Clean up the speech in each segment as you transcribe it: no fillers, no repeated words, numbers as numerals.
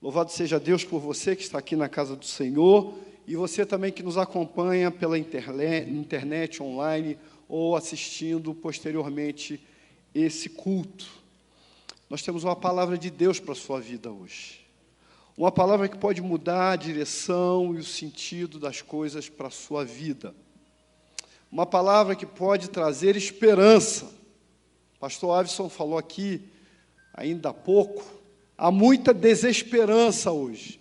Louvado seja Deus por você que está aqui na casa do Senhor e você também que nos acompanha pela internet online ou assistindo posteriormente esse culto. Nós temos uma palavra de Deus para a sua vida hoje. Uma palavra que pode mudar a direção e o sentido das coisas para a sua vida. Uma palavra que pode trazer esperança. Pastor Avison falou aqui, ainda há pouco, há muita desesperança hoje.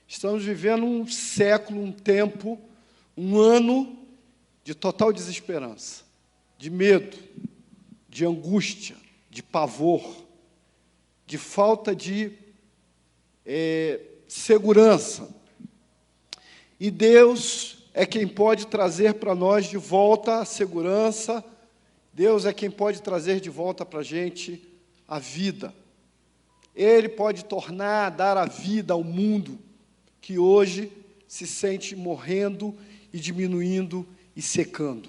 Estamos vivendo um século, um tempo, um ano de total desesperança, de medo, de angústia, de pavor, de falta de segurança. E Deus é quem pode trazer para nós de volta a segurança. Deus é quem pode trazer de volta para a gente a vida. Ele pode dar a vida ao mundo que hoje se sente morrendo e diminuindo e secando.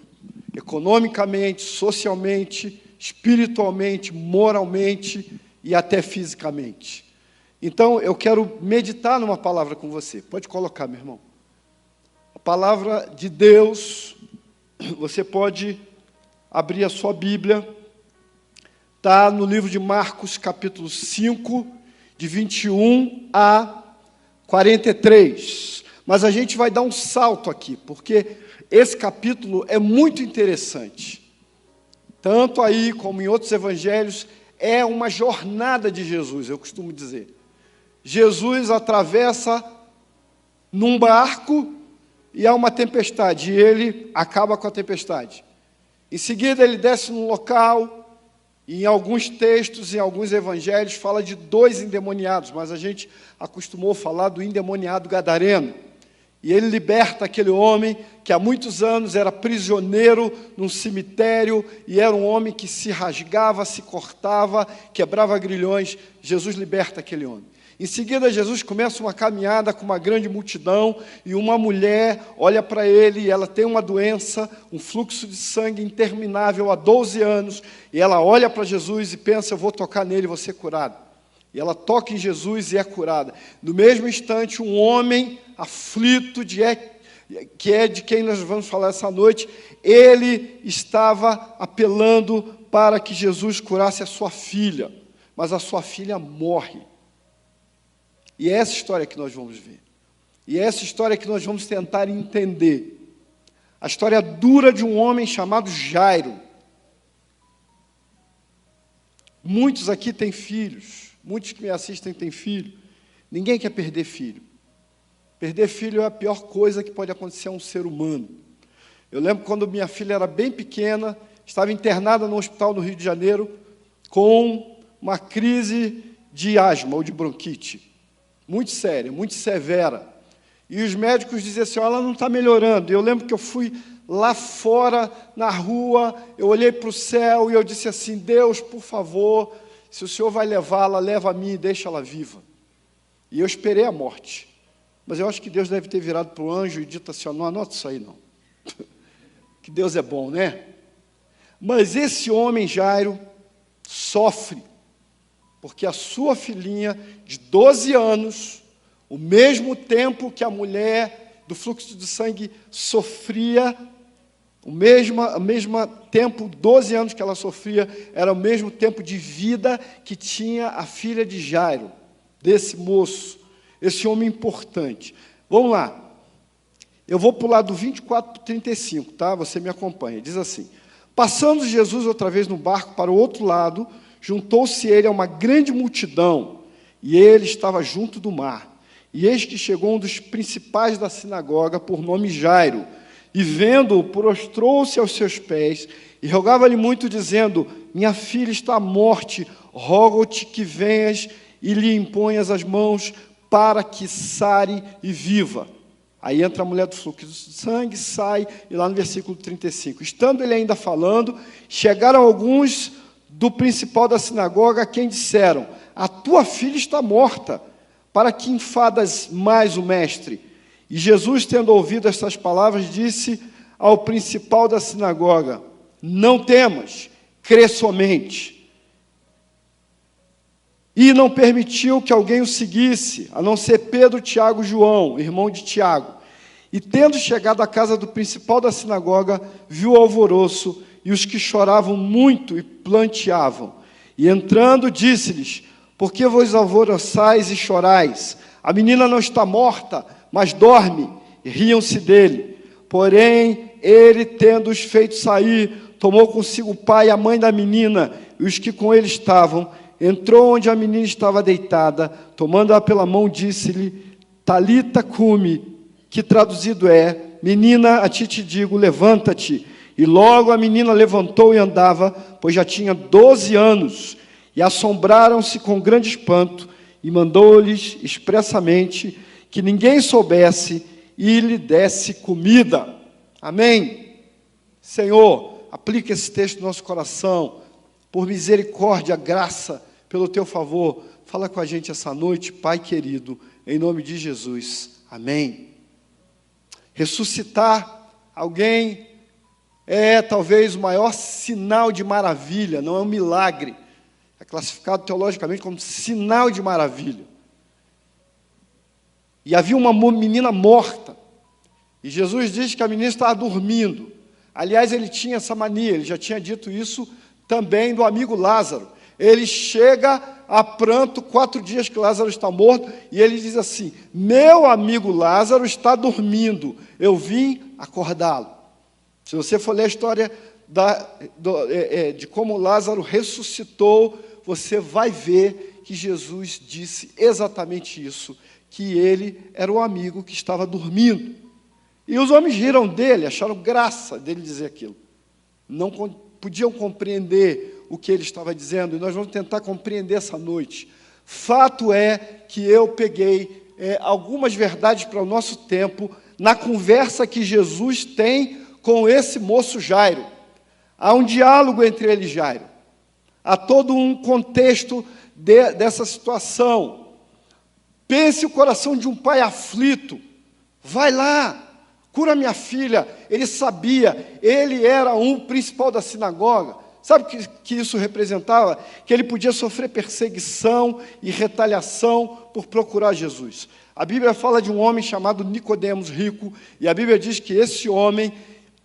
Economicamente, socialmente, espiritualmente, moralmente e até fisicamente. Então, eu quero meditar numa palavra com você. Pode colocar, meu irmão. A palavra de Deus, você pode abrir a sua Bíblia, está no livro de Marcos, capítulo 5, de 21 a 43. Mas a gente vai dar um salto aqui, porque esse capítulo é muito interessante. Tanto aí como em outros evangelhos, é uma jornada de Jesus, eu costumo dizer. Jesus atravessa num barco e há uma tempestade, e ele acaba com a tempestade. Em seguida, ele desce num local, e em alguns textos, em alguns evangelhos, fala de 2 endemoniados, mas a gente acostumou falar do endemoniado gadareno. E ele liberta aquele homem que há muitos anos era prisioneiro num cemitério, e era um homem que se rasgava, se cortava, quebrava grilhões. Jesus liberta aquele homem. Em seguida, Jesus começa uma caminhada com uma grande multidão, e uma mulher olha para ele, e ela tem uma doença, um fluxo de sangue interminável há 12 anos, e ela olha para Jesus e pensa, eu vou tocar nele, vou ser curado. E ela toca em Jesus e é curada. No mesmo instante, um homem aflito, que é de quem nós vamos falar essa noite, ele estava apelando para que Jesus curasse a sua filha, mas a sua filha morre. E é essa história que nós vamos ver. E é essa história que nós vamos tentar entender. A história dura de um homem chamado Jairo. Muitos aqui têm filhos. Muitos que me assistem têm filho. Ninguém quer perder filho. Perder filho é a pior coisa que pode acontecer a um ser humano. Eu lembro quando minha filha era bem pequena, estava internada no hospital no Rio de Janeiro, com uma crise de asma ou de bronquite. Muito séria, muito severa. E os médicos diziam assim, ela não está melhorando. E eu lembro que eu fui lá fora, na rua, eu olhei para o céu e eu disse assim, Deus, por favor, se o Senhor vai levá-la, leva a mim e deixa ela viva. E eu esperei a morte. Mas eu acho que Deus deve ter virado para o anjo e dito assim, não anota isso aí não. Que Deus é bom, né? Mas esse homem, Jairo, sofre. Porque a sua filhinha, de 12 anos, o mesmo tempo que a mulher do fluxo de sangue sofria, o mesmo tempo, 12 anos que ela sofria, era o mesmo tempo de vida que tinha a filha de Jairo, desse moço, esse homem importante. Vamos lá. Eu vou pular do 24 para o 35, tá? Você me acompanha. Diz assim, passando Jesus outra vez no barco para o outro lado, juntou-se ele a uma grande multidão, e ele estava junto do mar. E eis que chegou um dos principais da sinagoga, por nome Jairo, e vendo-o, prostrou-se aos seus pés, e rogava-lhe muito, dizendo, minha filha está à morte, rogo-te que venhas e lhe imponhas as mãos, para que sare e viva. Aí entra a mulher do fluxo de sangue, sai, e lá no versículo 35, estando ele ainda falando, chegaram alguns do principal da sinagoga, a quem disseram, a tua filha está morta, para que enfadas mais o mestre? E Jesus, tendo ouvido estas palavras, disse ao principal da sinagoga, não temas, crê somente. e não permitiu que alguém o seguisse, a não ser Pedro, Tiago e João, irmão de Tiago. E, tendo chegado à casa do principal da sinagoga, viu o alvoroço e os que choravam muito e planteavam. E, entrando, disse-lhes: por que vos alvoroçais e chorais? A menina não está morta, mas dorme. E riam-se dele. Porém, ele, tendo-os feito sair, tomou consigo o pai e a mãe da menina e os que com ele estavam, entrou onde a menina estava deitada, tomando-a pela mão, disse-lhe: Talita cumi, que traduzido é: menina, a ti te digo, levanta-te. E logo a menina levantou e andava, pois já tinha 12 anos, e assombraram-se com grande espanto, e mandou-lhes expressamente que ninguém soubesse e lhe desse comida. Amém? Senhor, aplica esse texto no nosso coração, por misericórdia, graça, pelo teu favor. Fala com a gente essa noite, Pai querido, em nome de Jesus. Amém. Ressuscitar alguém é talvez o maior sinal de maravilha, não é um milagre. É classificado teologicamente como sinal de maravilha. E havia uma menina morta, e Jesus diz que a menina estava dormindo. Aliás, ele tinha essa mania, ele já tinha dito isso também do amigo Lázaro. Ele chega a pranto, 4 dias que Lázaro está morto, e ele diz assim: meu amigo Lázaro está dormindo, eu vim acordá-lo. Se você for ler a história de como Lázaro ressuscitou, você vai ver que Jesus disse exatamente isso, que ele era o amigo que estava dormindo. E os homens riram dele, acharam graça dele dizer aquilo. Não podiam compreender o que ele estava dizendo, e nós vamos tentar compreender essa noite. Fato é que eu peguei algumas verdades para o nosso tempo na conversa que Jesus tem com esse moço Jairo. Há um diálogo entre ele e Jairo. Há todo um contexto dessa situação. Pense o coração de um pai aflito. Vai lá, cura minha filha. Ele sabia, ele era um principal da sinagoga. Sabe o que isso representava? Que ele podia sofrer perseguição e retaliação por procurar Jesus. A Bíblia fala de um homem chamado Nicodemos, rico, e a Bíblia diz que esse homem,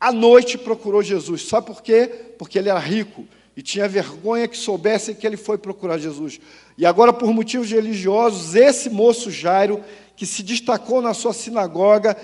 à noite, procurou Jesus. Sabe por quê? Porque ele era rico e tinha vergonha que soubessem que ele foi procurar Jesus. E agora, por motivos religiosos, esse moço Jairo, que se destacou na sua sinagoga,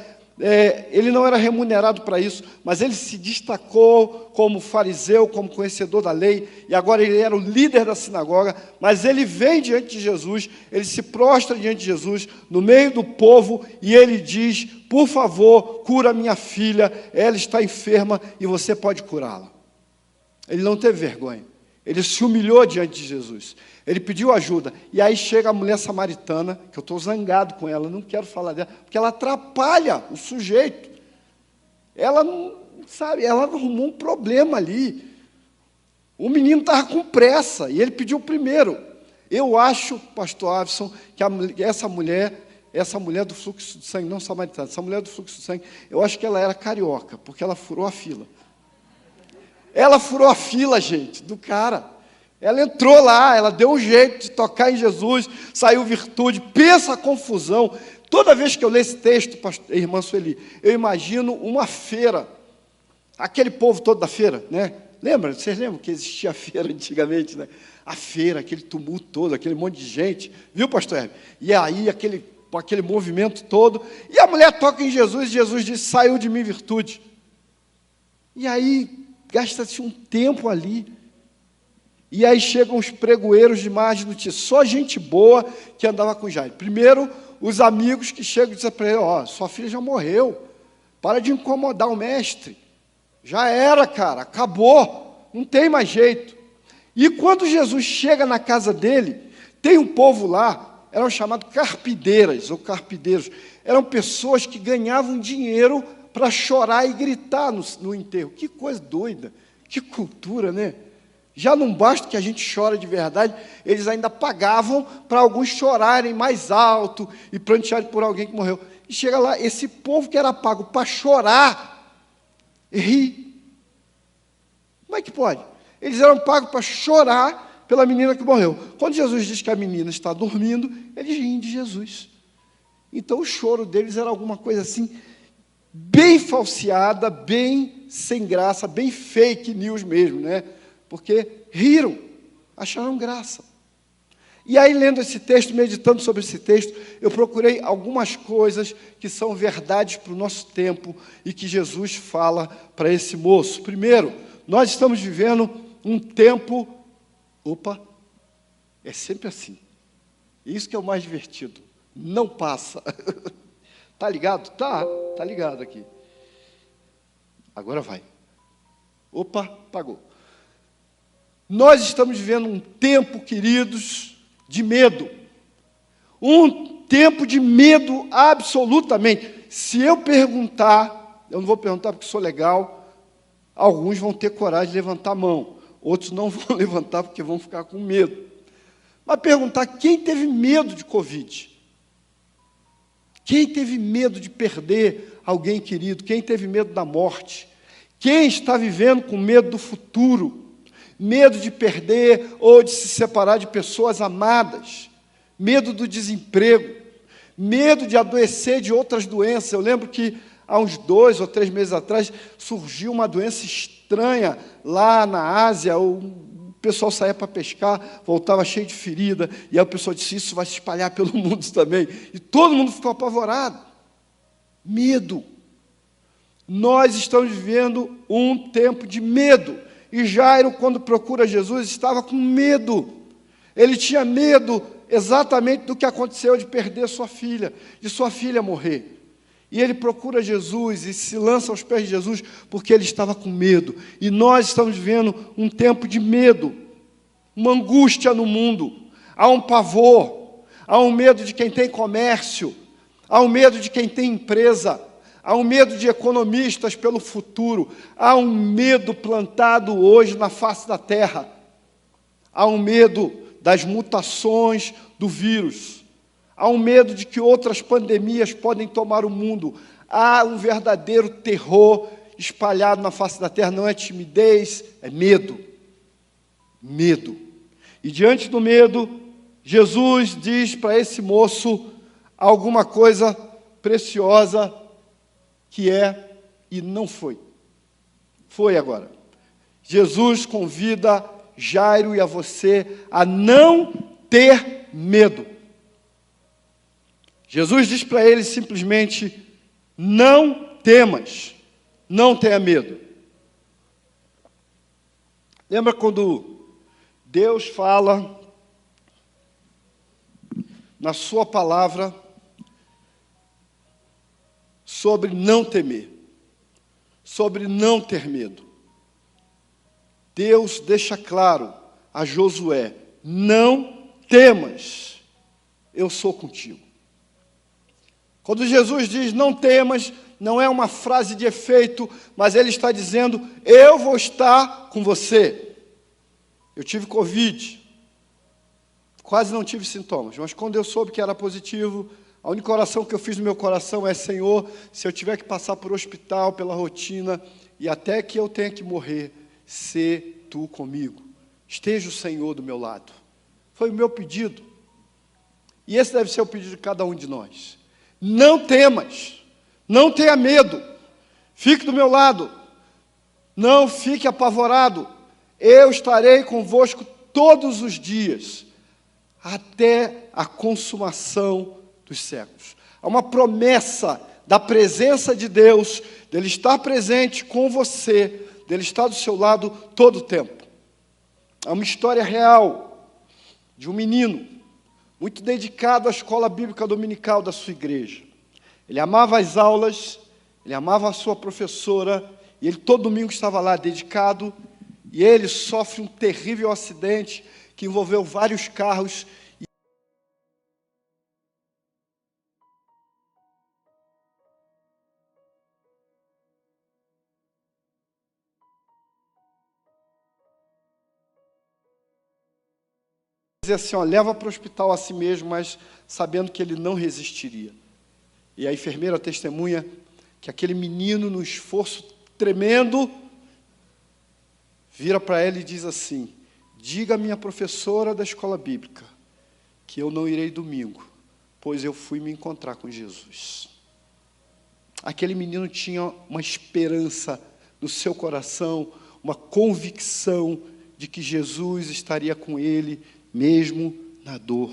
ele não era remunerado para isso, mas ele se destacou como fariseu, como conhecedor da lei, e agora ele era o líder da sinagoga, mas ele vem diante de Jesus, ele se prostra diante de Jesus, no meio do povo, e ele diz: por favor, cura minha filha, ela está enferma e você pode curá-la. Ele não teve vergonha, ele se humilhou diante de Jesus, ele pediu ajuda, e aí chega a mulher samaritana, que eu estou zangado com ela, não quero falar dela, porque ela atrapalha o sujeito, ela não, sabe, ela arrumou um problema ali, o menino estava com pressa, e ele pediu primeiro. Eu acho, pastor Avison, que essa mulher do fluxo de sangue, não samaritana, essa mulher do fluxo de sangue, eu acho que ela era carioca, porque ela furou a fila. Ela furou a fila, gente, do cara. Ela entrou lá, ela deu um jeito de tocar em Jesus, saiu virtude. Pensa a confusão. Toda vez que eu leio esse texto, irmã Sueli, eu imagino uma feira. Aquele povo todo da feira, né? Lembra? Vocês lembram que existia a feira antigamente, né? A feira, aquele tumulto todo, aquele monte de gente. Viu, pastor Hermes? E aí, aquele movimento todo. E a mulher toca em Jesus, e Jesus diz: saiu de mim virtude. E aí, gasta-se um tempo ali. E aí chegam os pregoeiros de mais notícia. Só gente boa que andava com Jairo. Primeiro, os amigos que chegam e dizem para ele: ó, sua filha já morreu. Para de incomodar o mestre. Já era, cara, acabou. Não tem mais jeito. E quando Jesus chega na casa dele, tem um povo lá, eram chamados carpideiras ou carpideiros. Eram pessoas que ganhavam dinheiro para chorar e gritar no enterro. Que coisa doida, que cultura, né? Já não basta que a gente chora de verdade, eles ainda pagavam para alguns chorarem mais alto e prantearem por alguém que morreu. E chega lá, esse povo que era pago para chorar, ri. Como é que pode? Eles eram pagos para chorar pela menina que morreu. Quando Jesus diz que a menina está dormindo, eles riem de Jesus. Então o choro deles era alguma coisa assim, bem falseada, bem sem graça, bem fake news mesmo, né? Porque riram, acharam graça. E aí, lendo esse texto, meditando sobre esse texto, eu procurei algumas coisas que são verdades para o nosso tempo e que Jesus fala para esse moço. Primeiro, nós estamos vivendo um tempo... Opa, é sempre assim. Isso que é o mais divertido. Não passa. Tá ligado? Tá ligado aqui. Agora vai. Opa, pagou. Nós estamos vivendo um tempo, queridos, de medo. Um tempo de medo absolutamente. Se eu perguntar, eu não vou perguntar porque sou legal, alguns vão ter coragem de levantar a mão, outros não vão levantar porque vão ficar com medo. Mas perguntar quem teve medo de Covid? Quem teve medo de perder alguém querido? Quem teve medo da morte? Quem está vivendo com medo do futuro? Medo de perder ou de se separar de pessoas amadas, medo do desemprego, medo de adoecer de outras doenças. Eu lembro que há uns 2 ou 3 meses atrás surgiu uma doença estranha lá na Ásia. O pessoal saía para pescar, voltava cheio de ferida, e aí o pessoal disse, isso vai se espalhar pelo mundo também. E todo mundo ficou apavorado. Medo. Nós estamos vivendo um tempo de medo. E Jairo, quando procura Jesus, estava com medo. Ele tinha medo exatamente do que aconteceu de perder sua filha, de sua filha morrer. E ele procura Jesus e se lança aos pés de Jesus porque ele estava com medo. E nós estamos vivendo um tempo de medo, uma angústia no mundo. Há um pavor, há um medo de quem tem comércio, há um medo de quem tem empresa, há um medo de economistas pelo futuro, há um medo plantado hoje na face da terra, há um medo das mutações do vírus, há um medo de que outras pandemias podem tomar o mundo, há um verdadeiro terror espalhado na face da terra, não é timidez, é medo. Medo. E diante do medo, Jesus diz para esse moço alguma coisa preciosa, que é e não foi. Foi agora. Jesus convida Jairo e a você a não ter medo. Jesus diz para ele simplesmente, não temas, não tenha medo. Lembra quando Deus fala na sua palavra sobre não temer, sobre não ter medo? Deus deixa claro a Josué, não temas, eu sou contigo. Quando Jesus diz não temas, não é uma frase de efeito, mas ele está dizendo, eu vou estar com você. Eu tive Covid, quase não tive sintomas, mas quando eu soube que era positivo, a única oração que eu fiz no meu coração é, Senhor, se eu tiver que passar por hospital, pela rotina, e até que eu tenha que morrer, sê Tu comigo. Esteja o Senhor do meu lado. Foi o meu pedido. E esse deve ser o pedido de cada um de nós. Não temas, não tenha medo, fique do meu lado, não fique apavorado, eu estarei convosco todos os dias, até a consumação dos séculos. Há uma promessa da presença de Deus, dele estar presente com você, dele estar do seu lado todo o tempo. Há uma história real de um menino muito dedicado à escola bíblica dominical da sua igreja. Ele amava as aulas, ele amava a sua professora, e ele todo domingo estava lá dedicado, e ele sofre um terrível acidente que envolveu vários carros. Dizer assim, ó, leva para o hospital a si mesmo, mas sabendo que ele não resistiria. E a enfermeira testemunha que aquele menino, no esforço tremendo, vira para ela e diz assim, diga à minha professora da escola bíblica que eu não irei domingo, pois eu fui me encontrar com Jesus. Aquele menino tinha uma esperança no seu coração, uma convicção de que Jesus estaria com ele, mesmo na dor.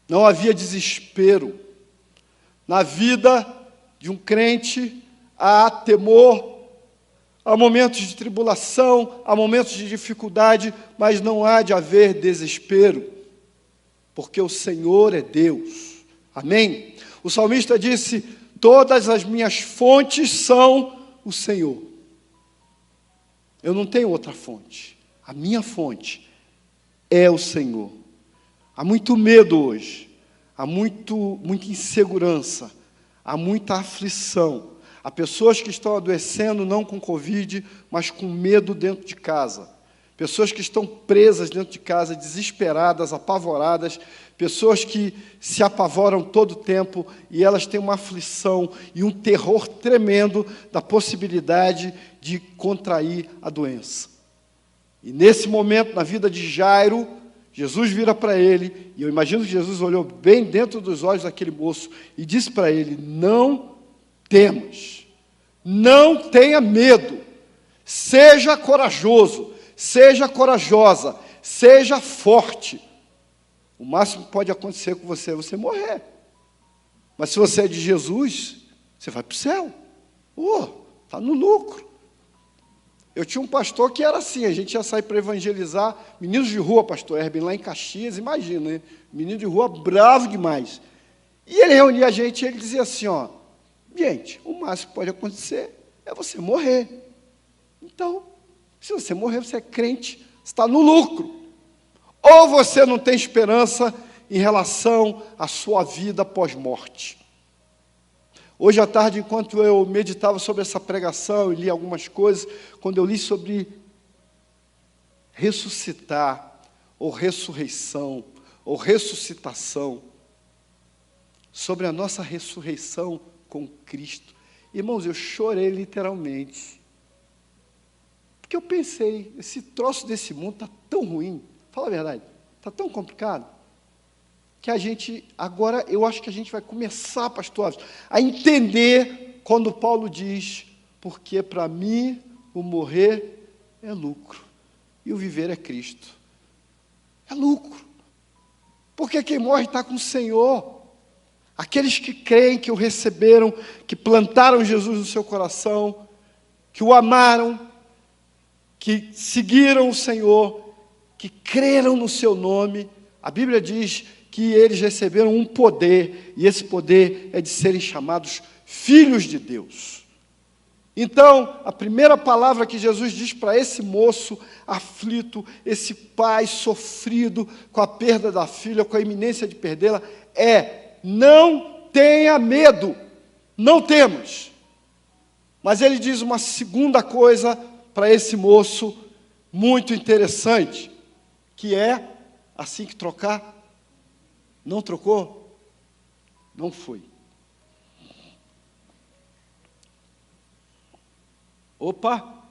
Não havia desespero. Na vida de um crente, há temor, há momentos de tribulação, há momentos de dificuldade, mas não há de haver desespero, porque o Senhor é Deus. Amém? O salmista disse: todas as minhas fontes são o Senhor. Eu não tenho outra fonte. A minha fonte é o Senhor. Há muito medo hoje, há muita insegurança, há muita aflição. Há pessoas que estão adoecendo não com Covid, mas com medo dentro de casa. Pessoas que estão presas dentro de casa, desesperadas, apavoradas. Pessoas que se apavoram todo o tempo e elas têm uma aflição e um terror tremendo da possibilidade de contrair a doença. E nesse momento, na vida de Jairo, Jesus vira para ele, e eu imagino que Jesus olhou bem dentro dos olhos daquele moço e disse para ele: não temas, não tenha medo, seja corajoso, seja corajosa, seja forte. O máximo que pode acontecer com você é você morrer. Mas se você é de Jesus, você vai para o céu. Está no lucro. Eu tinha um pastor que era assim, a gente ia sair para evangelizar, meninos de rua, pastor Herbin, lá em Caxias, imagina, né? Menino de rua bravo demais. E ele reunia a gente e ele dizia assim, gente, o máximo que pode acontecer é você morrer. Então, se você morrer, você é crente, você está no lucro. Ou você não tem esperança em relação à sua vida pós-morte. Hoje à tarde, enquanto eu meditava sobre essa pregação e li algumas coisas, quando eu li sobre ressuscitar, ou ressurreição, ou ressuscitação, sobre a nossa ressurreição com Cristo, irmãos, eu chorei literalmente. Porque eu pensei, esse troço desse mundo está tão ruim, fala a verdade, está tão complicado, que a gente, agora eu acho que a gente vai começar, pastor Alves, a entender quando Paulo diz, porque para mim o morrer é lucro, e o viver é Cristo. É lucro. Porque quem morre está com o Senhor. Aqueles que creem, que o receberam, que plantaram Jesus no seu coração, que o amaram, que seguiram o Senhor, que creram no seu nome, a Bíblia diz que eles receberam um poder, e esse poder é de serem chamados filhos de Deus. Então, a primeira palavra que Jesus diz para esse moço aflito, esse pai sofrido com a perda da filha, com a iminência de perdê-la, é: não tenha medo, não temas. Mas ele diz uma segunda coisa para esse moço muito interessante, que é, assim que trocar, não trocou? Não foi. Opa!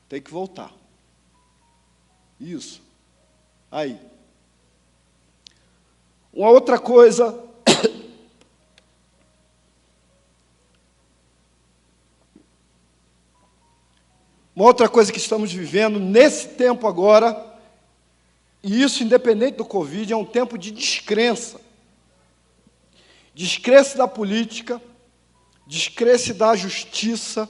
Tem que voltar. Isso. Aí. Uma outra coisa. Uma outra coisa que estamos vivendo nesse tempo agora, e isso independente do Covid, é um tempo de descrença. Descrença da política, descrença da justiça,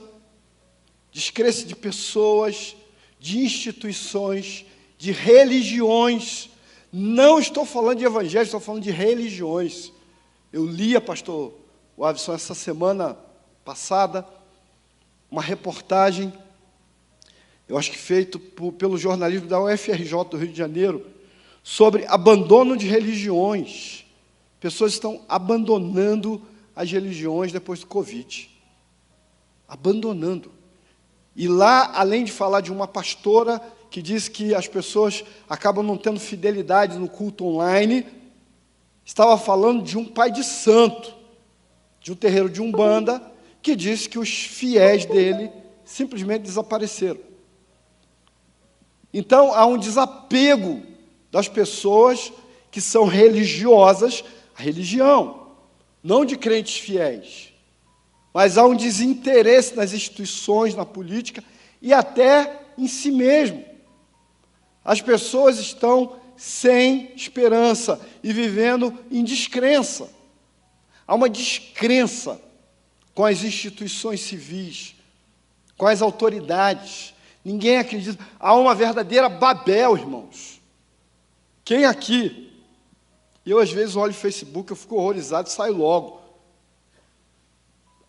descrença de pessoas, de instituições, de religiões. Não estou falando de evangelho, estou falando de religiões. Eu li, pastor Wavison, essa semana passada, uma reportagem, eu acho que feito pelo jornalismo da UFRJ do Rio de Janeiro, sobre abandono de religiões. Pessoas estão abandonando as religiões depois do Covid. Abandonando. E lá, além de falar de uma pastora que diz que as pessoas acabam não tendo fidelidade no culto online, estava falando de um pai de santo, de um terreiro de Umbanda, que disse que os fiéis dele simplesmente desapareceram. Então, há um desapego das pessoas que são religiosas à religião, não de crentes fiéis, mas há um desinteresse nas instituições, na política e até em si mesmo. As pessoas estão sem esperança e vivendo em descrença. Há uma descrença com as instituições civis, com as autoridades. Ninguém acredita. Há uma verdadeira Babel, irmãos. Quem aqui? Eu, às vezes, olho o Facebook, eu fico horrorizado e saio logo.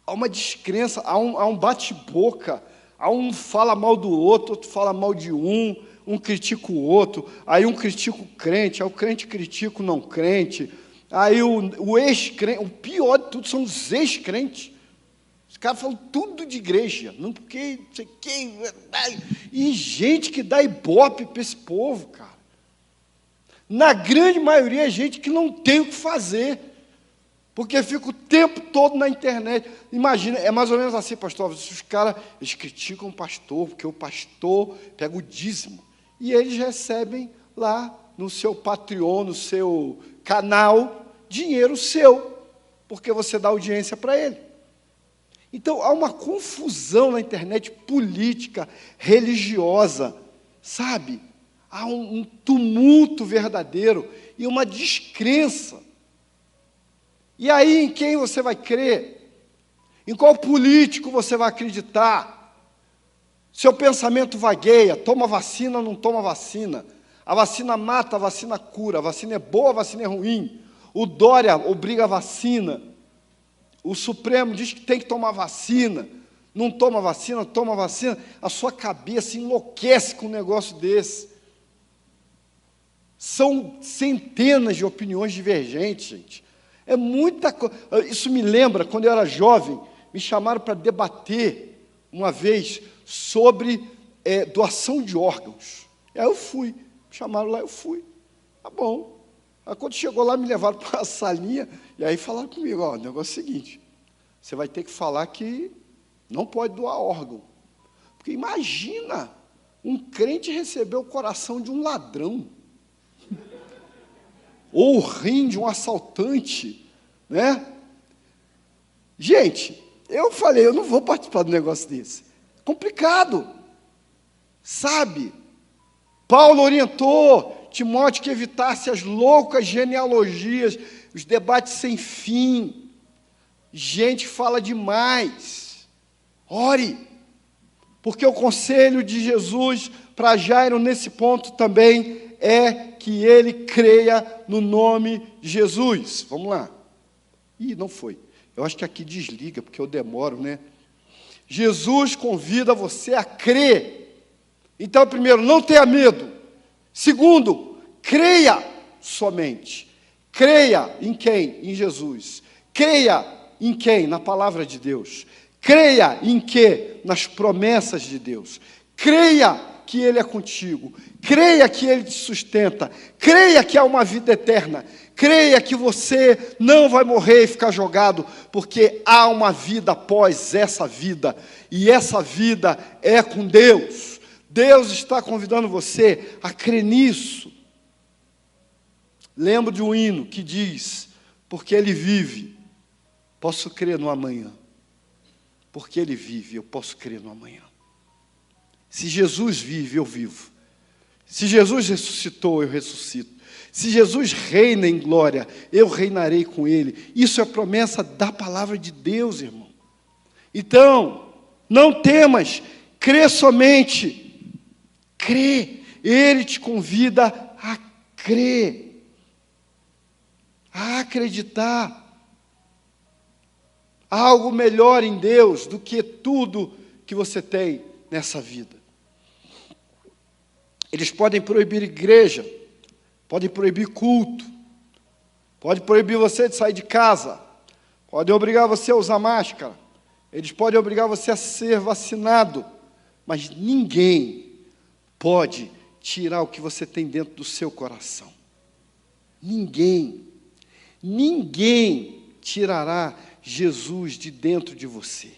Há uma descrença, há um bate-boca, há um fala mal do outro fala mal de um critica o outro, aí um critica o crente, aí o crente critica o não crente, aí o ex-crente, o pior de tudo são os ex-crentes. Os caras falam tudo de igreja, não porque, não sei quem, e gente que dá ibope para esse povo, cara. Na grande maioria é gente que não tem o que fazer, porque fica o tempo todo na internet. Imagina, é mais ou menos assim, pastor, os caras, eles criticam o pastor, porque o pastor pega o dízimo, e eles recebem lá no seu Patreon, no seu canal, dinheiro seu, porque você dá audiência para ele. Então, há uma confusão na internet política, religiosa, sabe? Há um tumulto verdadeiro e uma descrença. E aí, em quem você vai crer? Em qual político você vai acreditar? Seu pensamento vagueia, toma vacina ou não toma vacina. A vacina mata, a vacina cura, a vacina é boa, a vacina é ruim. O Dória obriga a vacina. O Supremo diz que tem que tomar vacina. Não toma vacina, toma vacina. A sua cabeça enlouquece com um negócio desse. São centenas de opiniões divergentes, gente. É muita coisa. Isso me lembra, quando eu era jovem, me chamaram para debater uma vez sobre doação de órgãos. Aí eu fui, me chamaram lá, eu fui. Tá bom. Aí quando chegou lá, me levaram para a salinha, e aí falaram comigo, ó, o negócio é o seguinte, você vai ter que falar que não pode doar órgão. Porque imagina, um crente receber o coração de um ladrão, ou o rim de um assaltante, né? Gente, eu falei, eu não vou participar do negócio desse. Complicado, sabe? Paulo orientou Timóteo que evitasse as loucas genealogias, os debates sem fim. Gente fala demais. Ore, porque o conselho de Jesus para Jairo nesse ponto também é que ele creia no nome de Jesus. Vamos lá. Ih, não foi. Eu acho que aqui desliga, porque eu demoro, né? Jesus convida você a crer. Então, primeiro, não tenha medo. Segundo, creia somente. Creia em quem? Em Jesus. Creia em quem? Na palavra de Deus. Creia em quê? Nas promessas de Deus. Creia que Ele é contigo. Creia que Ele te sustenta. Creia que há uma vida eterna. Creia que você não vai morrer e ficar jogado, porque há uma vida após essa vida. E essa vida é com Deus. Deus está convidando você a crer nisso. Lembro de um hino que diz, porque Ele vive, posso crer no amanhã. Porque Ele vive, eu posso crer no amanhã. Se Jesus vive, eu vivo. Se Jesus ressuscitou, eu ressuscito. Se Jesus reina em glória, eu reinarei com Ele. Isso é promessa da palavra de Deus, irmão. Então, não temas, crê somente. Crê, Ele te convida a crer, a acreditar. Há algo melhor em Deus do que tudo que você tem nessa vida. Eles podem proibir igreja, podem proibir culto, podem proibir você de sair de casa, podem obrigar você a usar máscara, eles podem obrigar você a ser vacinado, mas ninguém pode tirar o que você tem dentro do seu coração. Ninguém tirará Jesus de dentro de você.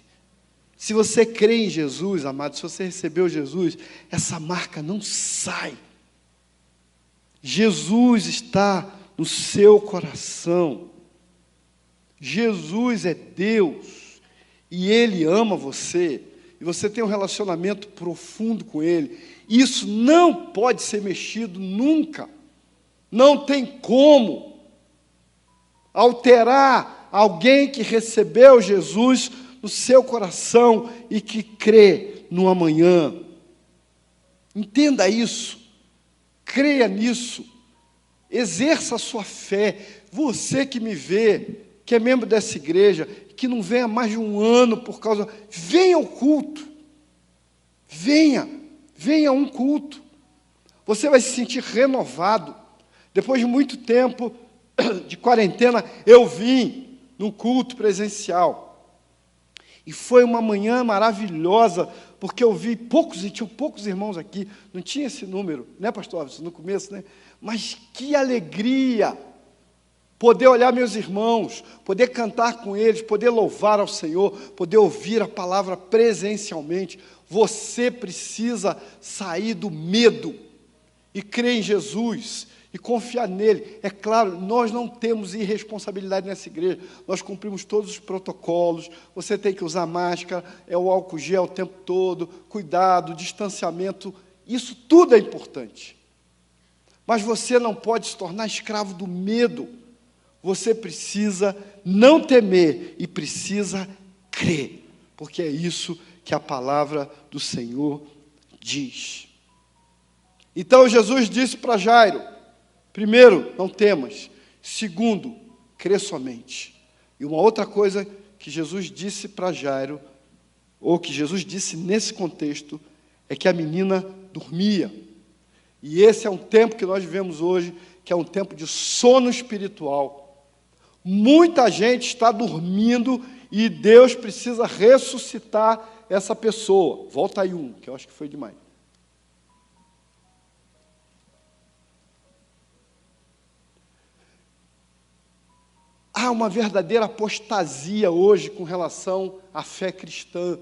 Se você crê em Jesus, amado, se você recebeu Jesus, essa marca não sai. Jesus está no seu coração. Jesus é Deus e Ele ama você. E você tem um relacionamento profundo com Ele. Isso não pode ser mexido nunca. Não tem como alterar alguém que recebeu Jesus no seu coração e que crê no amanhã. Entenda isso. Creia nisso. Exerça a sua fé. Você que me vê, que é membro dessa igreja, que não vem há mais de um ano por causa... Venha ao culto. Venha a um culto. Você vai se sentir renovado. Depois de muito tempo de quarentena, eu vim no culto presencial. E foi uma manhã maravilhosa, porque eu vi tinham poucos irmãos aqui, não tinha esse número, né, pastor Alves, no começo, né? Mas que alegria poder olhar meus irmãos, poder cantar com eles, poder louvar ao Senhor, poder ouvir a palavra presencialmente. Você precisa sair do medo e crer em Jesus e confiar nele. É claro, nós não temos irresponsabilidade nessa igreja, nós cumprimos todos os protocolos, você tem que usar máscara, é o álcool gel o tempo todo, cuidado, distanciamento, isso tudo é importante. Mas você não pode se tornar escravo do medo, você precisa não temer e precisa crer, porque é isso que a palavra do Senhor diz. Então Jesus disse para Jairo, primeiro, não temas. Segundo, crê somente. E uma outra coisa que Jesus disse para Jairo, ou que Jesus disse nesse contexto, é que a menina dormia. E esse é um tempo que nós vivemos hoje, que é um tempo de sono espiritual. Muita gente está dormindo e Deus precisa ressuscitar essa pessoa. Volta aí que eu acho que foi demais. Há uma verdadeira apostasia hoje com relação à fé cristã.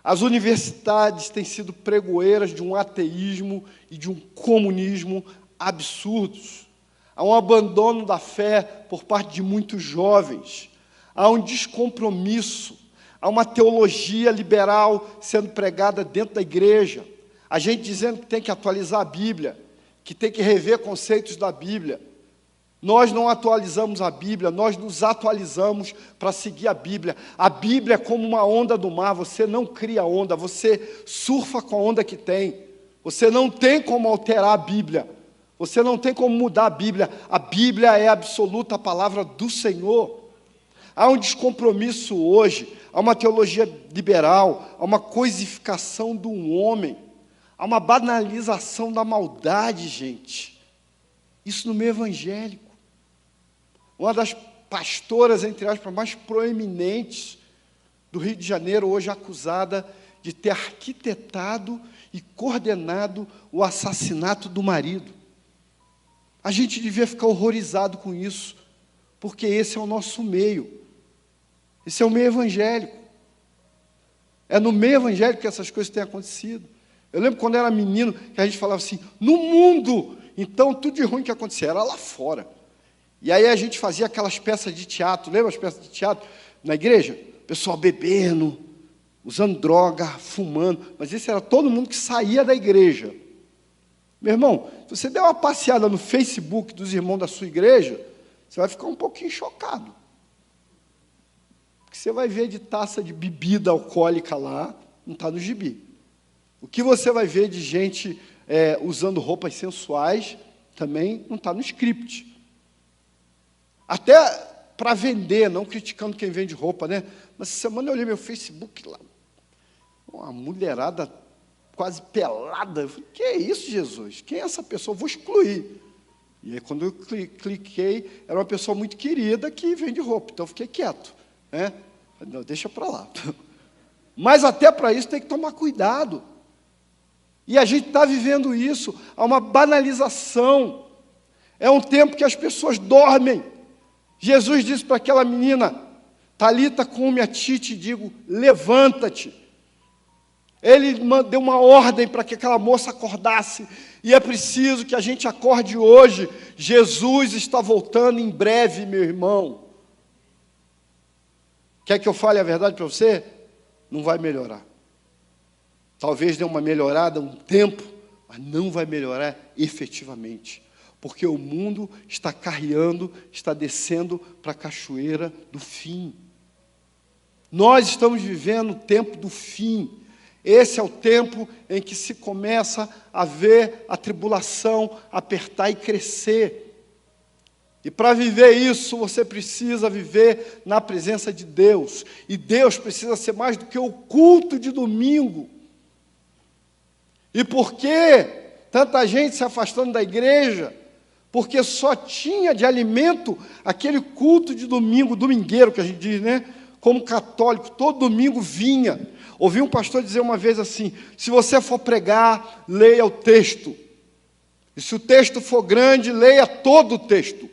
As universidades têm sido pregoeiras de um ateísmo e de um comunismo absurdos. Há um abandono da fé por parte de muitos jovens. Há um descompromisso. Há uma teologia liberal sendo pregada dentro da igreja. A gente dizendo que tem que atualizar a Bíblia, que tem que rever conceitos da Bíblia. Nós não atualizamos a Bíblia, nós nos atualizamos para seguir a Bíblia. A Bíblia é como uma onda do mar, você não cria onda, você surfa com a onda que tem. Você não tem como alterar a Bíblia, você não tem como mudar a Bíblia é a absoluta palavra do Senhor. Há um descompromisso hoje, há uma teologia liberal, há uma coisificação do homem, há uma banalização da maldade, gente. Isso no meio evangélico. Uma das pastoras, entre aspas, mais proeminentes do Rio de Janeiro, hoje acusada de ter arquitetado e coordenado o assassinato do marido. A gente devia ficar horrorizado com isso, porque esse é o nosso meio. Esse é o meio evangélico. É no meio evangélico que essas coisas têm acontecido. Eu lembro quando eu era menino, que a gente falava assim, no mundo, então tudo de ruim que acontecia era lá fora. E aí a gente fazia aquelas peças de teatro, lembra as peças de teatro na igreja? O pessoal bebendo, usando droga, fumando, mas isso era todo mundo que saía da igreja. Meu irmão, se você der uma passeada no Facebook dos irmãos da sua igreja, você vai ficar um pouquinho chocado. Porque você vai ver de taça de bebida alcoólica lá, não está no gibi. O que você vai ver de gente usando roupas sensuais, também não está no script. Até para vender, não criticando quem vende roupa, né? Mas essa semana eu olhei meu Facebook lá, uma mulherada quase pelada. Eu falei, que é isso, Jesus? Quem é essa pessoa? Eu vou excluir. E aí, quando eu cliquei, era uma pessoa muito querida que vende roupa, então eu fiquei quieto, né? Não, deixa para lá. Mas até para isso tem que tomar cuidado. E a gente está vivendo isso, há uma banalização. É um tempo que as pessoas dormem. Jesus disse para aquela menina, Talita cume a ti, te digo, levanta-te. Ele deu uma ordem para que aquela moça acordasse, e é preciso que a gente acorde hoje. Jesus está voltando em breve, meu irmão. Quer que eu fale a verdade para você? Não vai melhorar. Talvez dê uma melhorada um tempo, mas não vai melhorar efetivamente. Porque o mundo está carreando, está descendo para a cachoeira do fim. Nós estamos vivendo o tempo do fim. Esse é o tempo em que se começa a ver a tribulação apertar e crescer. E para viver isso, você precisa viver na presença de Deus. E Deus precisa ser mais do que o culto de domingo. E por que tanta gente se afastando da igreja? Porque só tinha de alimento aquele culto de domingo, domingueiro que a gente diz, né? Como católico, todo domingo vinha. Ouvi um pastor dizer uma vez assim: se você for pregar, leia o texto. E se o texto for grande, leia todo o texto.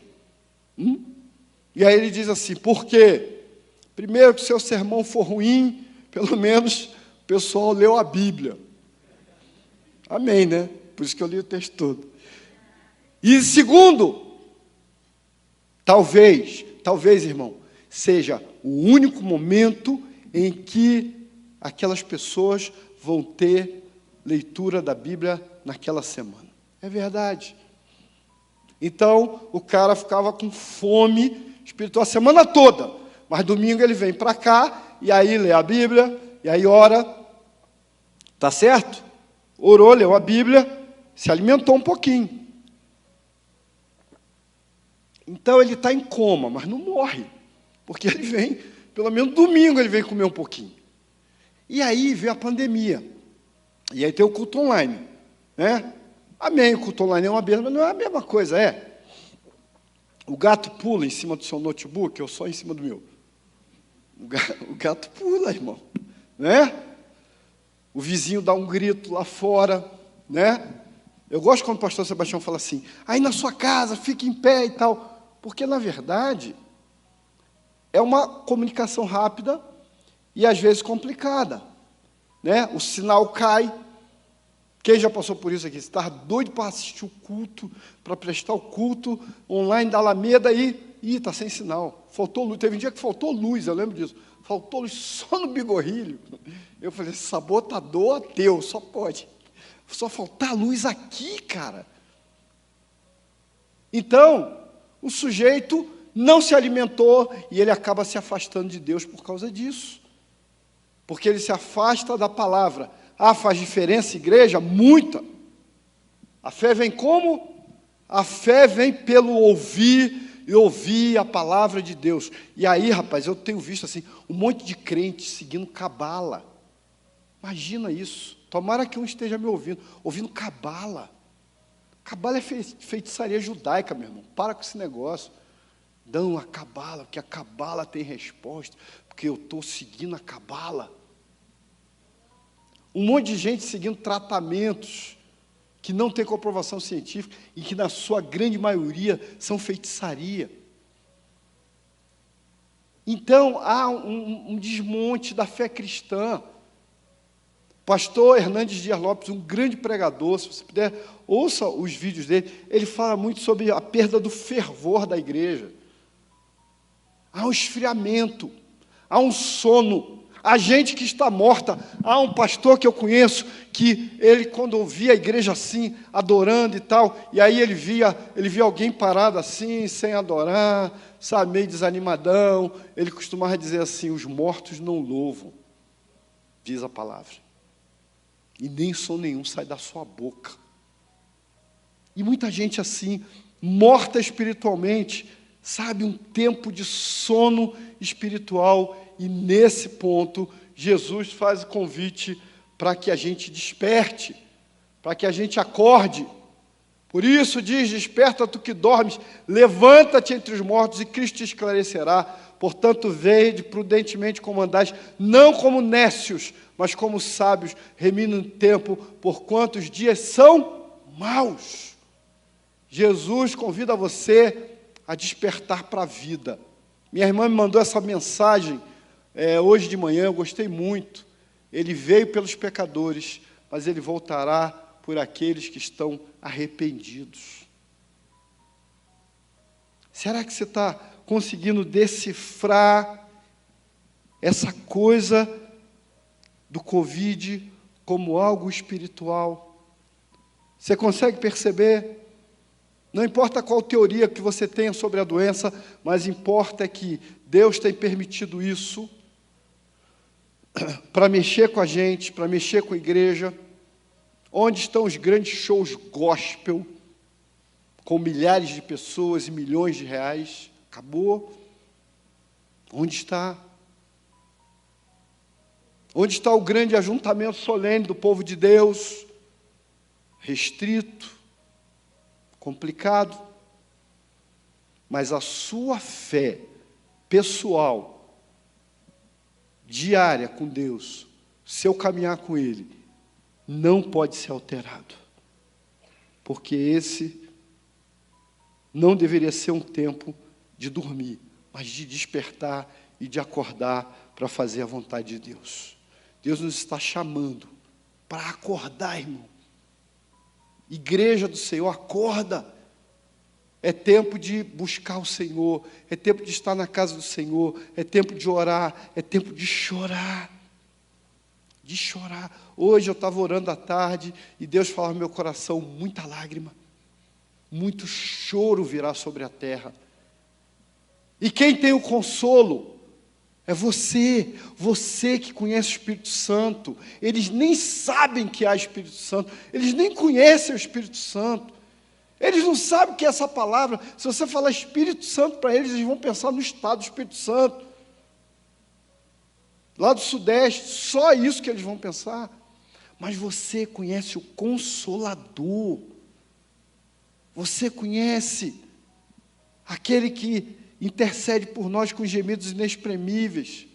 E aí ele diz assim: por quê? Primeiro, que se o seu sermão for ruim, pelo menos o pessoal leu a Bíblia. Amém, né? Por isso que eu li o texto todo. E segundo, talvez, irmão, seja o único momento em que aquelas pessoas vão ter leitura da Bíblia naquela semana. É verdade. Então, o cara ficava com fome espiritual a semana toda, mas domingo ele vem para cá, e aí lê a Bíblia, e aí ora, tá certo? Orou, leu a Bíblia, se alimentou um pouquinho. Então, ele está em coma, mas não morre, porque ele vem, pelo menos domingo ele vem comer um pouquinho. E aí veio a pandemia, e aí tem o culto online, né? Amém, o culto online é uma benção, mas não é a mesma coisa, é. O gato pula em cima do seu notebook, ou só em cima do meu? O gato pula, irmão, né? O vizinho dá um grito lá fora, né? Eu gosto quando o pastor Sebastião fala assim: aí na sua casa, fique em pé e tal, porque na verdade é uma comunicação rápida e às vezes complicada, né? O sinal cai. Quem já passou por isso aqui? Você está doido para assistir o culto, para prestar o culto online da Alameda e está sem sinal. Faltou luz. Teve um dia que faltou luz, eu lembro disso. Faltou luz só no bigorrilho. Eu falei: sabotador ateu, só pode. Só faltar luz aqui, cara. Então, o sujeito não se alimentou e ele acaba se afastando de Deus por causa disso. Porque ele se afasta da palavra. Ah, faz diferença, igreja? Muita. A fé vem como? A fé vem pelo ouvir e ouvir a palavra de Deus. E aí, rapaz, eu tenho visto assim, um monte de crente seguindo cabala. Imagina isso. Tomara que um esteja me ouvindo cabala. Cabala é feitiçaria judaica, meu irmão. Para com esse negócio. Não, a cabala, porque a cabala tem resposta, porque eu estou seguindo a cabala. Um monte de gente seguindo tratamentos que não têm comprovação científica e que, na sua grande maioria, são feitiçaria. Então, há um desmonte da fé cristã. Pastor Hernandes Dias Lopes, um grande pregador, se você puder, ouça os vídeos dele, ele fala muito sobre a perda do fervor da igreja. Há um esfriamento, há um sono. Há gente que está morta. Há um pastor que eu conheço, que ele, quando ouvia a igreja assim, adorando e tal, e aí ele via alguém parado assim, sem adorar, sabe, meio desanimadão, ele costumava dizer assim: os mortos não louvam, diz a palavra, e nem som nenhum sai da sua boca. E muita gente assim, morta espiritualmente, sabe, um tempo de sono espiritual. E nesse ponto, Jesus faz o convite para que a gente desperte, para que a gente acorde. Por isso diz: desperta tu que dormes, levanta-te entre os mortos e Cristo te esclarecerá. Portanto, vede prudentemente como andais, não como nécios, mas como sábios, remindo o tempo, porquanto os dias são maus. Jesus convida você a despertar para a vida. Minha irmã me mandou essa mensagem hoje de manhã, eu gostei muito. Ele veio pelos pecadores, mas ele voltará por aqueles que estão arrependidos. Será que você está conseguindo decifrar essa coisa do Covid como algo espiritual? Você consegue perceber? Não importa qual teoria que você tenha sobre a doença, mas importa é que Deus tem permitido isso para mexer com a gente, para mexer com a igreja. Onde estão os grandes shows gospel, com milhares de pessoas e milhões de reais? Acabou. Onde está? Onde está o grande ajuntamento solene do povo de Deus? Restrito, complicado. Mas a sua fé pessoal, diária com Deus, seu caminhar com Ele, não pode ser alterado. Porque esse não deveria ser um tempo de dormir, mas de despertar e de acordar para fazer a vontade de Deus. Deus nos está chamando para acordar, irmão. Igreja do Senhor, acorda. É tempo de buscar o Senhor, é tempo de estar na casa do Senhor, é tempo de orar, é tempo de chorar. De chorar. Hoje eu estava orando à tarde e Deus falava no meu coração, muita lágrima, muito choro virá sobre a terra. E quem tem o consolo é você, você que conhece o Espírito Santo. Eles nem sabem que há Espírito Santo, eles nem conhecem o Espírito Santo. Eles não sabem o que é essa palavra. Se você falar Espírito Santo para eles, eles vão pensar no estado do Espírito Santo. Lá do Sudeste, só isso que eles vão pensar. Mas você conhece o Consolador. Você conhece aquele que intercede por nós com gemidos inexprimíveis.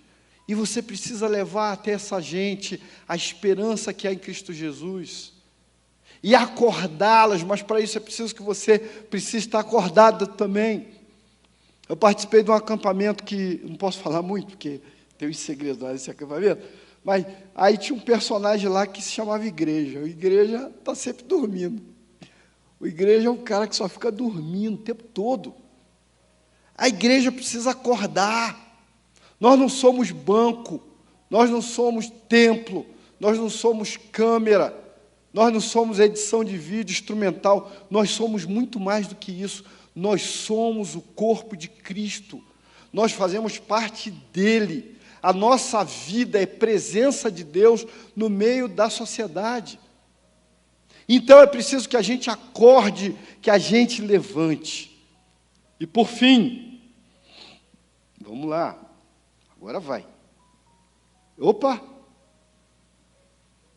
E você precisa levar até essa gente a esperança que há em Cristo Jesus. E acordá-las, mas para isso é preciso que você precise estar acordado também. Eu participei de um acampamento que, não posso falar muito, porque tem uns segredos lá nesse acampamento, mas aí tinha um personagem lá que se chamava Igreja. O Igreja está sempre dormindo. O Igreja é um cara que só fica dormindo o tempo todo. A igreja precisa acordar. Nós não somos banco, nós não somos templo, nós não somos câmera, nós não somos edição de vídeo, instrumental, nós somos muito mais do que isso. Nós somos o corpo de Cristo, nós fazemos parte dele. A nossa vida é presença de Deus no meio da sociedade. Então é preciso que a gente acorde, que a gente levante. E por fim, vamos lá, agora vai. Opa!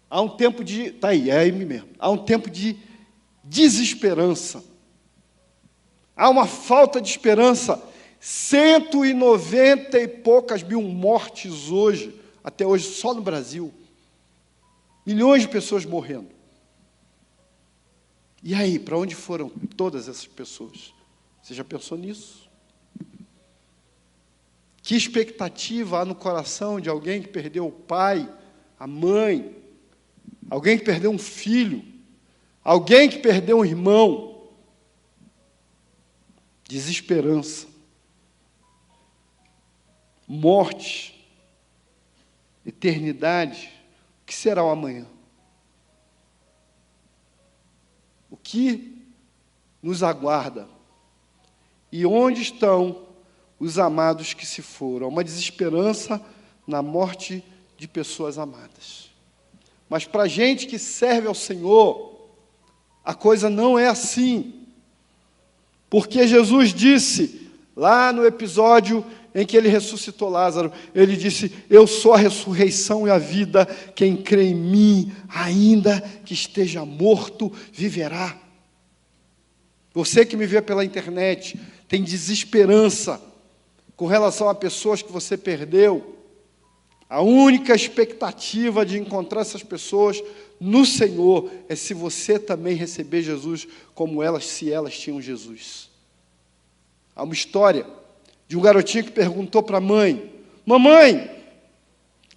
Há um tempo de, está aí, é aí mesmo. Há um tempo de desesperança. Há uma falta de esperança. 190 e poucas mil mortes hoje, até hoje, só no Brasil. Milhões de pessoas morrendo. E aí, para onde foram todas essas pessoas? Você já pensou nisso? Que expectativa há no coração de alguém que perdeu o pai, a mãe, alguém que perdeu um filho, alguém que perdeu um irmão? Desesperança. Morte. Eternidade. O que será o amanhã? O que nos aguarda? E onde estão os amados que se foram? Há uma desesperança na morte de pessoas amadas. Mas para a gente que serve ao Senhor, a coisa não é assim. Porque Jesus disse, lá no episódio em que ele ressuscitou Lázaro, ele disse, eu sou a ressurreição e a vida, quem crê em mim, ainda que esteja morto, viverá. Você que me vê pela internet, tem desesperança com relação a pessoas que você perdeu. A única expectativa de encontrar essas pessoas no Senhor é se você também receber Jesus como elas, se elas tinham Jesus. Há uma história de um garotinho que perguntou para a mãe: mamãe,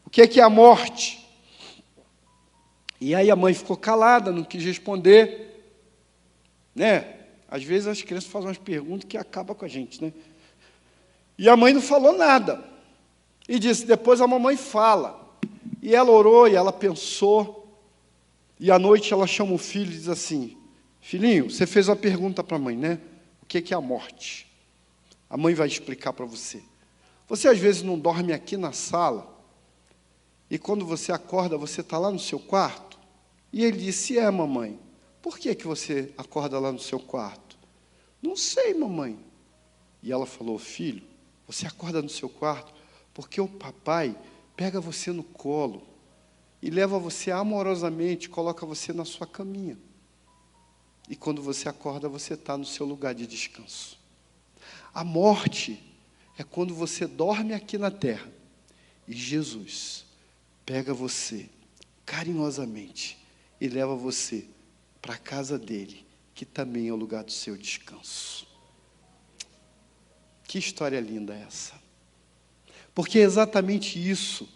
o que é a morte? E aí a mãe ficou calada, não quis responder, né? Às vezes as crianças fazem umas perguntas que acabam com a gente, né? E a mãe não falou nada. E disse: depois a mamãe fala. E ela orou e ela pensou. E à noite ela chama o filho e diz assim: filhinho, você fez uma pergunta para a mãe, né? O que é a morte? A mãe vai explicar para você. Você às vezes não dorme aqui na sala, e quando você acorda, você está lá no seu quarto? E ele disse: mamãe, por que você acorda lá no seu quarto? Não sei, mamãe. E ela falou: filho, você acorda no seu quarto porque o papai pega você no colo e leva você amorosamente, coloca você na sua caminha. E quando você acorda, você está no seu lugar de descanso. A morte é quando você dorme aqui na terra e Jesus pega você carinhosamente e leva você para a casa dele, que também é o lugar do seu descanso. Que história linda é essa? Porque é exatamente isso,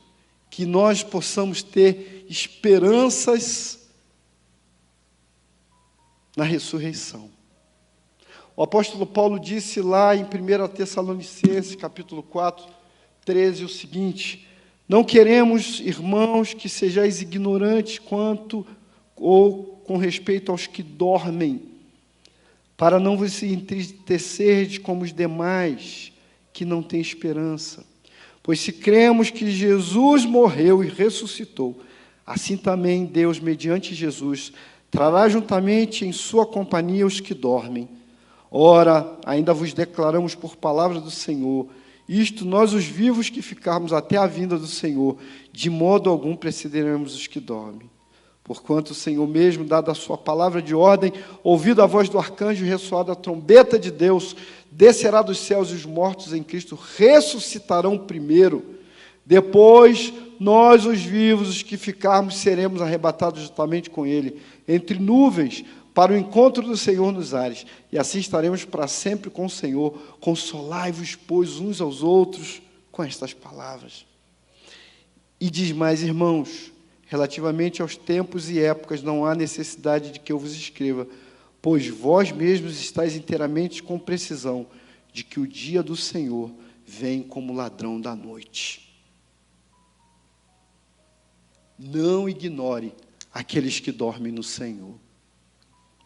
que nós possamos ter esperanças na ressurreição. O apóstolo Paulo disse lá em 1 Tessalonicenses, capítulo 4, 13, o seguinte: não queremos, irmãos, que sejais ignorantes quanto ou com respeito aos que dormem, para não vos entristecerdes como os demais, que não têm esperança. Pois se cremos que Jesus morreu e ressuscitou, assim também Deus, mediante Jesus, trará juntamente em sua companhia os que dormem. Ora, ainda vos declaramos por palavra do Senhor, isto nós os vivos que ficarmos até a vinda do Senhor, de modo algum precederemos os que dormem. Porquanto o Senhor mesmo, dada a sua palavra de ordem, ouvido a voz do arcanjo e ressoada a trombeta de Deus, descerá dos céus e os mortos em Cristo ressuscitarão primeiro. Depois, nós, os vivos, os que ficarmos, seremos arrebatados juntamente com Ele, entre nuvens, para o encontro do Senhor nos ares. E assim estaremos para sempre com o Senhor. Consolai-vos, pois, uns aos outros com estas palavras. E diz mais: irmãos, relativamente aos tempos e épocas, não há necessidade de que eu vos escreva, pois vós mesmos estáis inteiramente com precisão de que o dia do Senhor vem como ladrão da noite. Não ignore aqueles que dormem no Senhor.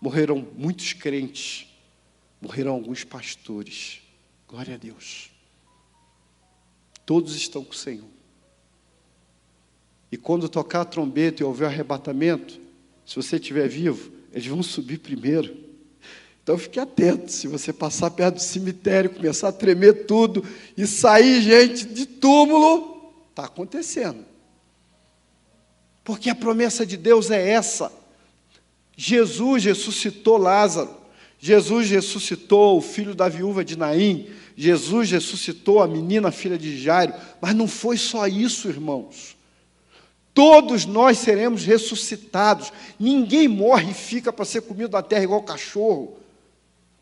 Morreram muitos crentes, morreram alguns pastores. Glória a Deus. Todos estão com o Senhor. E quando tocar a trombeta e houver arrebatamento, se você estiver vivo, eles vão subir primeiro. Então fique atento, se você passar perto do cemitério, começar a tremer tudo e sair gente de túmulo, está acontecendo. Porque a promessa de Deus é essa. Jesus ressuscitou Lázaro, Jesus ressuscitou o filho da viúva de Naim, Jesus ressuscitou a menina filha de Jairo, mas não foi só isso, irmãos. Todos nós seremos ressuscitados. Ninguém morre e fica para ser comido da terra igual cachorro.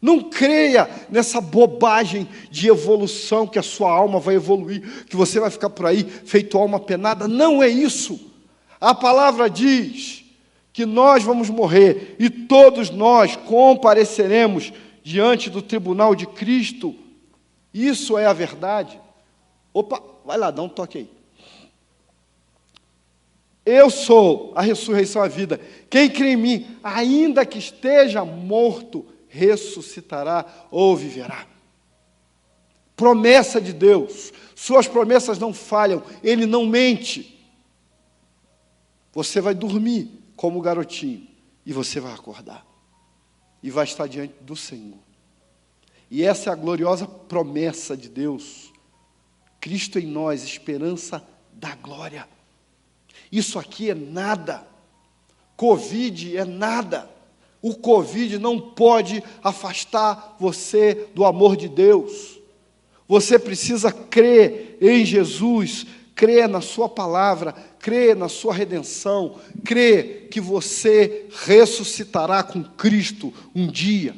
Não creia nessa bobagem de evolução, que a sua alma vai evoluir, que você vai ficar por aí feito alma penada. Não é isso. A palavra diz que nós vamos morrer e todos nós compareceremos diante do tribunal de Cristo. Isso é a verdade. Opa, vai lá, dá um toque aí. Eu sou a ressurreição e a vida. Quem crê em mim, ainda que esteja morto, ressuscitará ou viverá. Promessa de Deus. Suas promessas não falham. Ele não mente. Você vai dormir como o garotinho e você vai acordar. E vai estar diante do Senhor. E essa é a gloriosa promessa de Deus. Cristo em nós, esperança da glória. Isso aqui é nada. Covid é nada. O Covid não pode afastar você do amor de Deus. Você precisa crer em Jesus, crer na sua palavra, crer na sua redenção, crer que você ressuscitará com Cristo um dia.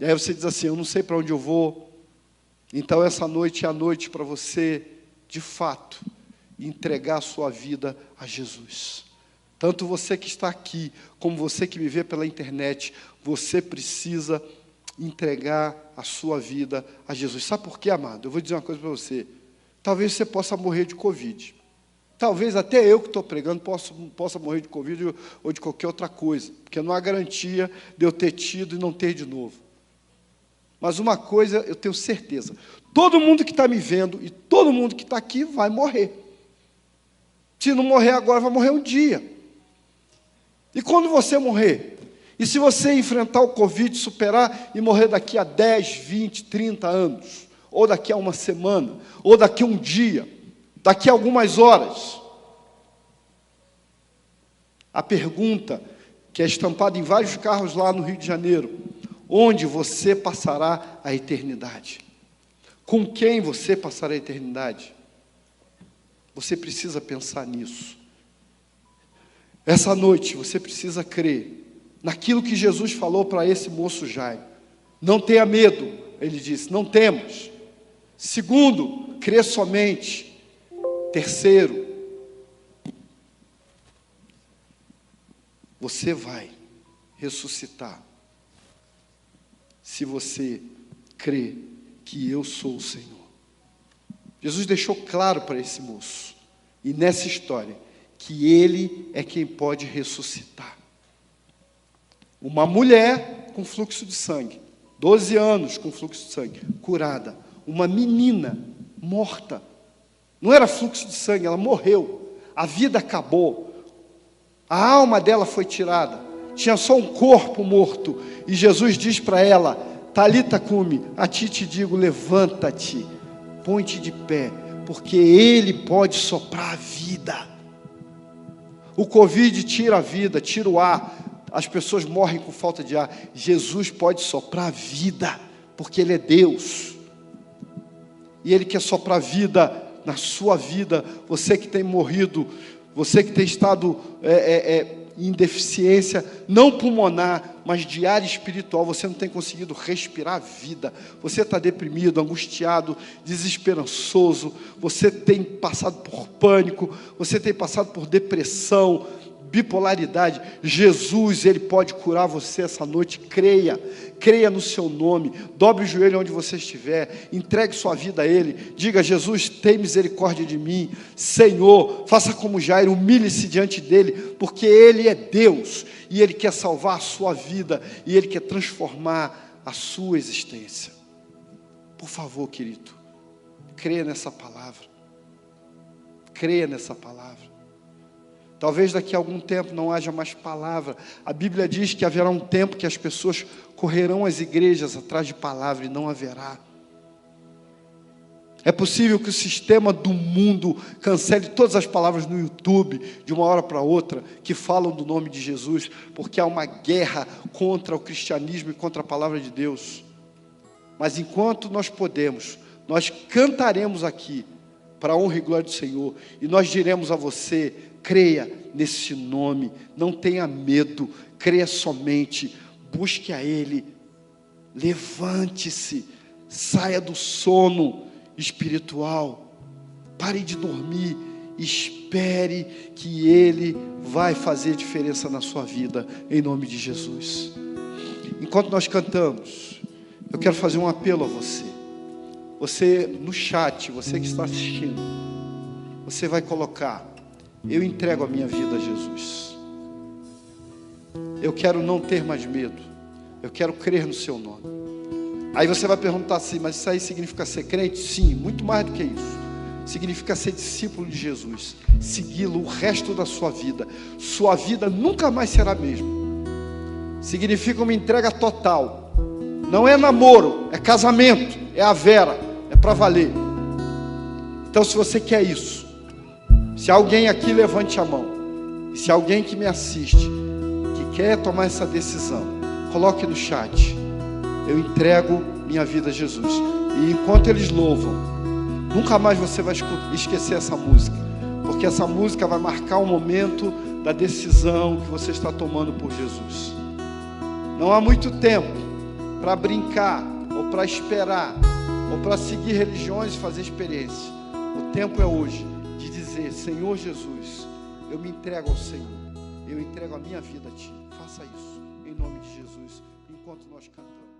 E aí você diz assim: eu não sei para onde eu vou, Então essa noite é a noite para você, de fato, entregar a sua vida a Jesus. Tanto você que está aqui, como você que me vê pela internet, você precisa entregar a sua vida a Jesus. Sabe por quê, amado? Eu vou dizer uma coisa para você. Talvez você possa morrer de Covid. Talvez até eu que estou pregando possa morrer de Covid ou de qualquer outra coisa, porque não há garantia de eu ter tido e não ter de novo. Mas uma coisa eu tenho certeza, todo mundo que está me vendo e todo mundo que está aqui vai morrer. Se não morrer agora, vai morrer um dia. E quando você morrer? E se você enfrentar o Covid, superar e morrer daqui a 10, 20, 30 anos, ou daqui a uma semana, ou daqui a um dia, daqui a algumas horas? A pergunta, que é estampada em vários carros lá no Rio de Janeiro: onde você passará a eternidade? Com quem você passará a eternidade? Você precisa pensar nisso. Essa noite você precisa crer naquilo que Jesus falou para esse moço Jairo. Não tenha medo, ele disse, não temos. Segundo, crê somente. Terceiro, você vai ressuscitar se você crê que eu sou o Senhor. Jesus deixou claro para esse moço, e nessa história, que ele é quem pode ressuscitar. Uma mulher com fluxo de sangue, 12 anos com fluxo de sangue, curada. Uma menina morta, não era fluxo de sangue, ela morreu, a vida acabou, a alma dela foi tirada, tinha só um corpo morto, e Jesus diz para ela: Talita cumi, a ti te digo, levanta-te, põe-te de pé, porque Ele pode soprar a vida. O Covid tira a vida, tira o ar, as pessoas morrem com falta de ar. Jesus pode soprar a vida, porque Ele é Deus, e Ele quer soprar vida na sua vida. Você que tem morrido, você que tem estado em deficiência, não pulmonar, mas de ar espiritual, você não tem conseguido respirar a vida, você está deprimido, angustiado, desesperançoso, você tem passado por pânico, você tem passado por depressão, bipolaridade. Jesus, Ele pode curar você essa noite. Creia no seu nome, dobre o joelho onde você estiver, entregue sua vida a Ele, diga: Jesus, tem misericórdia de mim, Senhor. Faça como Jairo, humilhe-se diante dEle, porque Ele é Deus, e Ele quer salvar a sua vida, e Ele quer transformar a sua existência. Por favor, querido, creia nessa palavra, creia nessa palavra. Talvez daqui a algum tempo não haja mais palavra. A Bíblia diz que haverá um tempo que as pessoas correrão às igrejas atrás de palavra, e não haverá. É possível que o sistema do mundo cancele todas as palavras no YouTube, de uma hora para outra, que falam do nome de Jesus, porque há uma guerra contra o cristianismo e contra a palavra de Deus. Mas enquanto nós podemos, nós cantaremos aqui, para a honra e glória do Senhor, e nós diremos a você: creia nesse nome, não tenha medo, creia somente, busque a Ele, levante-se, saia do sono espiritual, pare de dormir, espere que Ele vai fazer diferença na sua vida, em nome de Jesus. Enquanto nós cantamos, eu quero fazer um apelo a você. Você no chat, você que está assistindo, você vai colocar: eu entrego a minha vida a Jesus. Eu quero não ter mais medo. Eu quero crer no seu nome. Aí você vai perguntar assim: mas isso aí significa ser crente? Sim, muito mais do que isso. Significa ser discípulo de Jesus, segui-lo o resto da sua vida. Sua vida nunca mais será a mesma. Significa uma entrega total. Não é namoro, é casamento, é a vera, é para valer. Então, se você quer isso, se alguém aqui, levante a mão. E se alguém que me assiste, que quer tomar essa decisão, coloque no chat: eu entrego minha vida a Jesus. E enquanto eles louvam, nunca mais você vai esquecer essa música, porque essa música vai marcar o momento da decisão que você está tomando por Jesus. Não há muito tempo para brincar ou para esperar ou para seguir religiões e fazer experiência. O tempo é hoje de dizer: Senhor Jesus, eu me entrego ao Senhor, eu entrego a minha vida a Ti. Faça isso, em nome de Jesus, enquanto nós cantamos.